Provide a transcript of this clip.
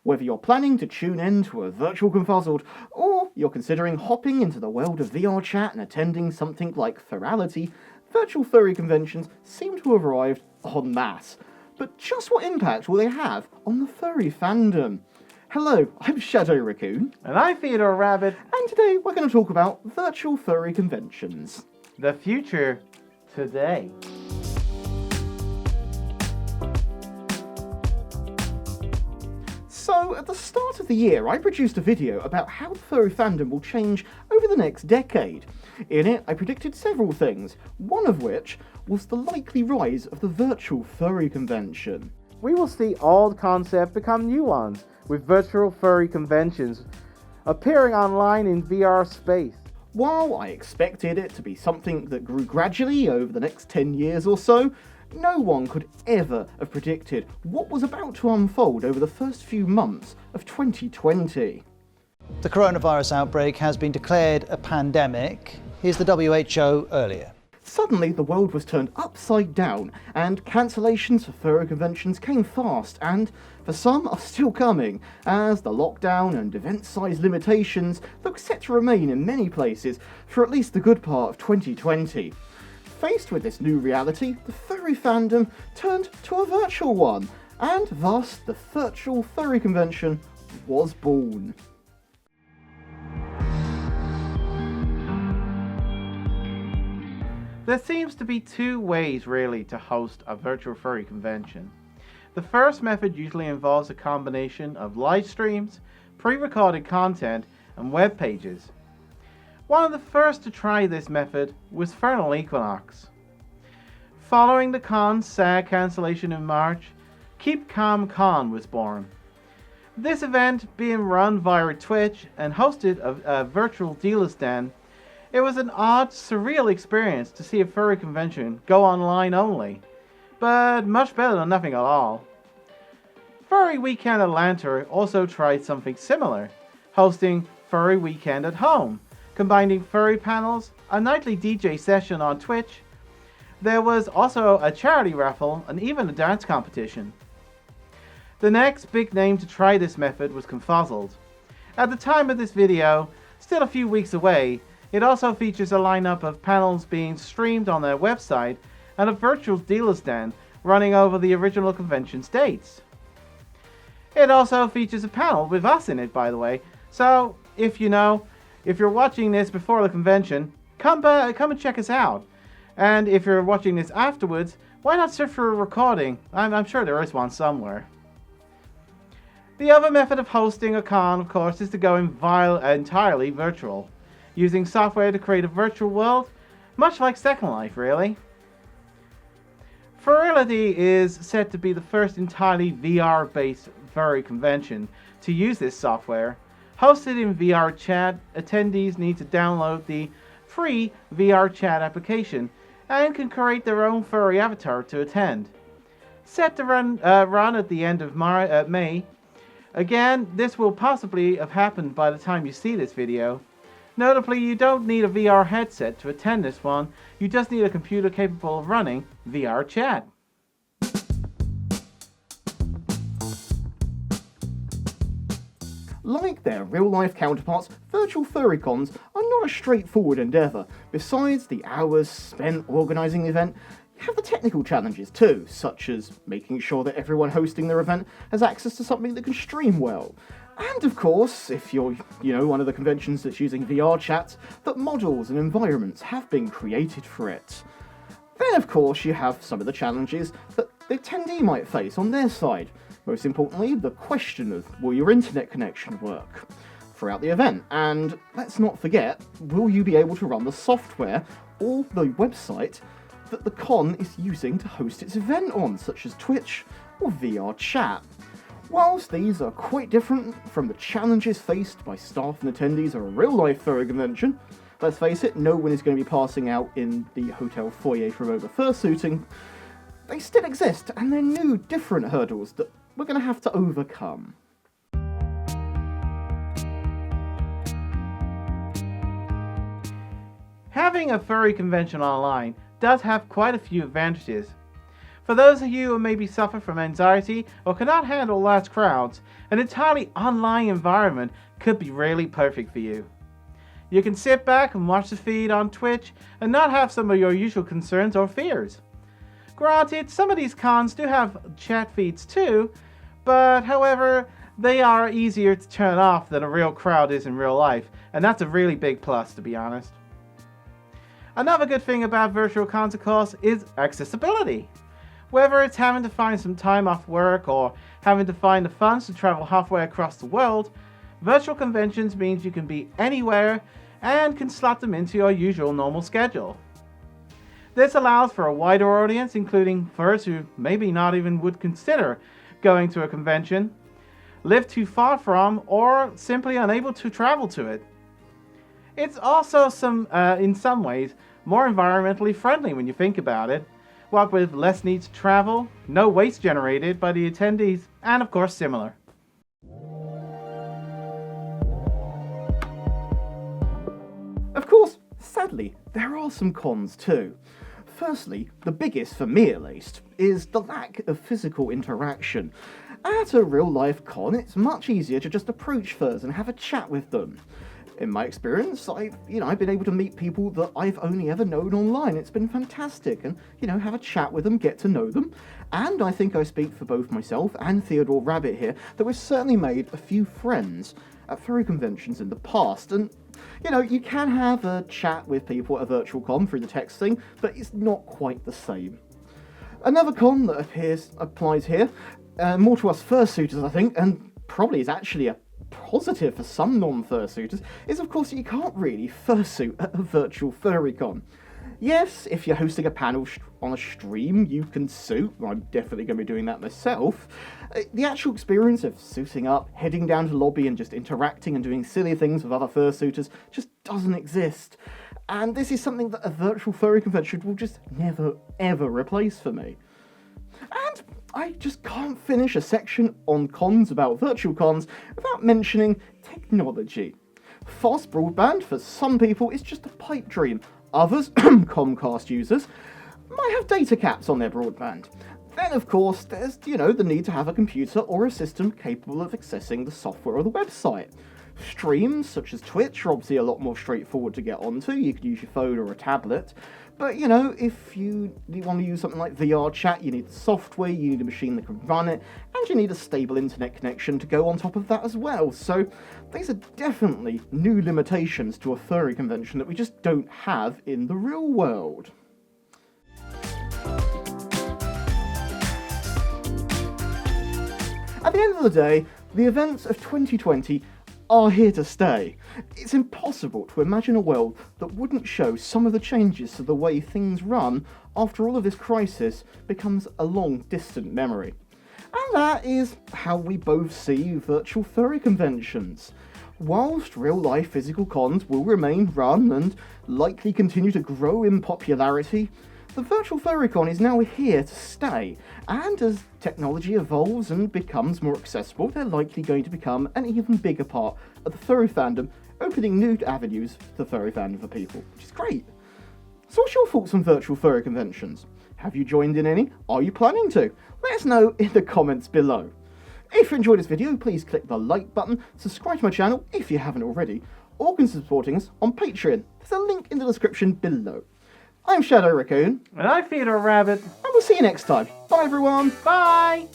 Whether you're planning to tune in to a virtual confuzzled, or you're considering hopping into the world of VR chat and attending something like Furality, virtual furry conventions seem to have arrived en masse. But just what impact will they have on the furry fandom? Hello, I'm Shadow Raccoon. And I'm Theodore Rabbit. And today we're going to talk about virtual furry conventions. The future today. So, at the start of the year, I produced a video about how the furry fandom will change over the next decade. In it, I predicted several things, one of which was the likely rise of the virtual furry convention. We will see old concepts become new ones, with virtual furry conventions appearing online in VR space. While I expected it to be something that grew gradually over the next 10 years or so, no one could ever have predicted what was about to unfold over the first few months of 2020. The coronavirus outbreak has been declared a pandemic. Here's the WHO earlier. Suddenly, the world was turned upside down, and cancellations for furry conventions came fast, and for some are still coming, as the lockdown and event size limitations look set to remain in many places for at least the good part of 2020. Faced with this new reality, the furry fandom turned to a virtual one, and thus the virtual furry convention was born. There seems to be two ways really to host a virtual furry convention. The first method usually involves a combination of live streams, pre-recorded content, and web pages. One of the first to try this method was Vernal Equinox. Following the con's sad cancellation in March, Keep Calm Con was born. This event, being run via Twitch and hosted a virtual dealer's den, it was an odd, surreal experience to see a furry convention go online only, but much better than nothing at all. Furry Weekend Atlanta also tried something similar, hosting Furry Weekend at Home, combining furry panels, a nightly DJ session on Twitch. There was also a charity raffle and even a dance competition. The next big name to try this method was Confuzzled. At the time of this video, still a few weeks away, it also features a lineup of panels being streamed on their website and a virtual dealer's den running over the original convention's dates. It also features a panel with us in it, by the way, so if you're watching this before the convention, come and check us out. And if you're watching this afterwards, why not search for a recording? I'm sure there is one somewhere. The other method of hosting a con, of course, is to go entirely virtual, using software to create a virtual world, much like Second Life, really. Furality is said to be the first entirely VR-based furry convention to use this software. Hosted in VR chat, attendees need to download the free VR chat application and can create their own furry avatar to attend. Set to run at the end of May. Again, this will possibly have happened by the time you see this video. Notably, you don't need a VR headset to attend this one, you just need a computer capable of running VR chat. Like their real-life counterparts, virtual furry cons are not a straightforward endeavour. Besides the hours spent organising the event, you have the technical challenges too, such as making sure that everyone hosting their event has access to something that can stream well. And of course, if you're, one of the conventions that's using VR chat, that models and environments have been created for it. Then of course you have some of the challenges that the attendee might face on their side. Most importantly, the question of will your internet connection work throughout the event? And let's not forget, will you be able to run the software or the website that the con is using to host its event on, such as Twitch or VR chat? Whilst these are quite different from the challenges faced by staff and attendees of a real-life furry convention, let's face it, no one is going to be passing out in the hotel foyer from over fursuiting, they still exist, and they're new, different hurdles that we're going to have to overcome. Having a furry convention online does have quite a few advantages. For those of you who maybe suffer from anxiety or cannot handle large crowds, an entirely online environment could be really perfect for you. You can sit back and watch the feed on Twitch and not have some of your usual concerns or fears. Granted, some of these cons do have chat feeds too, but however, they are easier to turn off than a real crowd is in real life, and that's a really big plus, to be honest. Another good thing about virtual cons, of course, is accessibility. Whether it's having to find some time off work or having to find the funds to travel halfway across the world, virtual conventions means you can be anywhere and can slot them into your usual normal schedule. This allows for a wider audience, including furs who maybe not even would consider going to a convention, live too far from, or simply unable to travel to it. It's also in some ways more environmentally friendly when you think about it, what with less need to travel, no waste generated by the attendees, and of course similar. Of course, sadly, there are some cons too. Firstly, the biggest for me at least, is the lack of physical interaction. At a real-life con, it's much easier to just approach furs and have a chat with them. In my experience, I've been able to meet people that I've only ever known online. It's been fantastic, and have a chat with them, get to know them. And I think I speak for both myself and Theodore Rabbit here that we've certainly made a few friends at furry conventions in the past. And you can have a chat with people at a virtual con through the text thing, but it's not quite the same. Another con that applies here, more to us fursuiters, I think, and probably is actually a positive for some non-fursuiters, is of course that you can't really fursuit at a virtual furry con. Yes, if you're hosting a panel on a stream, you can suit. I'm definitely going to be doing that myself. The actual experience of suiting up, heading down to the lobby and just interacting and doing silly things with other fursuiters just doesn't exist. And this is something that a virtual furry convention will just never ever replace for me. And I just can't finish a section on cons about virtual cons without mentioning technology. Fast broadband for some people is just a pipe dream. Others, Comcast users, might have data caps on their broadband. Then, of course, there's, the need to have a computer or a system capable of accessing the software or the website. Streams, such as Twitch, are obviously a lot more straightforward to get onto. You could use your phone or a tablet. But, if you want to use something like VR chat, you need the software, you need a machine that can run it, and you need a stable internet connection to go on top of that as well. So, these are definitely new limitations to a furry convention that we just don't have in the real world. At the end of the day, the events of 2020 are here to stay. It's impossible to imagine a world that wouldn't show some of the changes to the way things run after all of this crisis becomes a long distant memory. And that is how we both see virtual furry conventions. Whilst real-life physical cons will remain run and likely continue to grow in popularity, the virtual furrycon is now here to stay, and as technology evolves and becomes more accessible, they're likely going to become an even bigger part of the furry fandom, opening new avenues for the furry fandom for people, which is great. So what's your thoughts on virtual furry conventions? Have you joined in any? Are you planning to? Let us know in the comments below. If you enjoyed this video, please click the like button, subscribe to my channel if you haven't already, or consider supporting us on Patreon. There's a link in the description below. I'm Shadow Raccoon. And I'm Theodore Rabbit. And we'll see you next time. Bye everyone. Bye!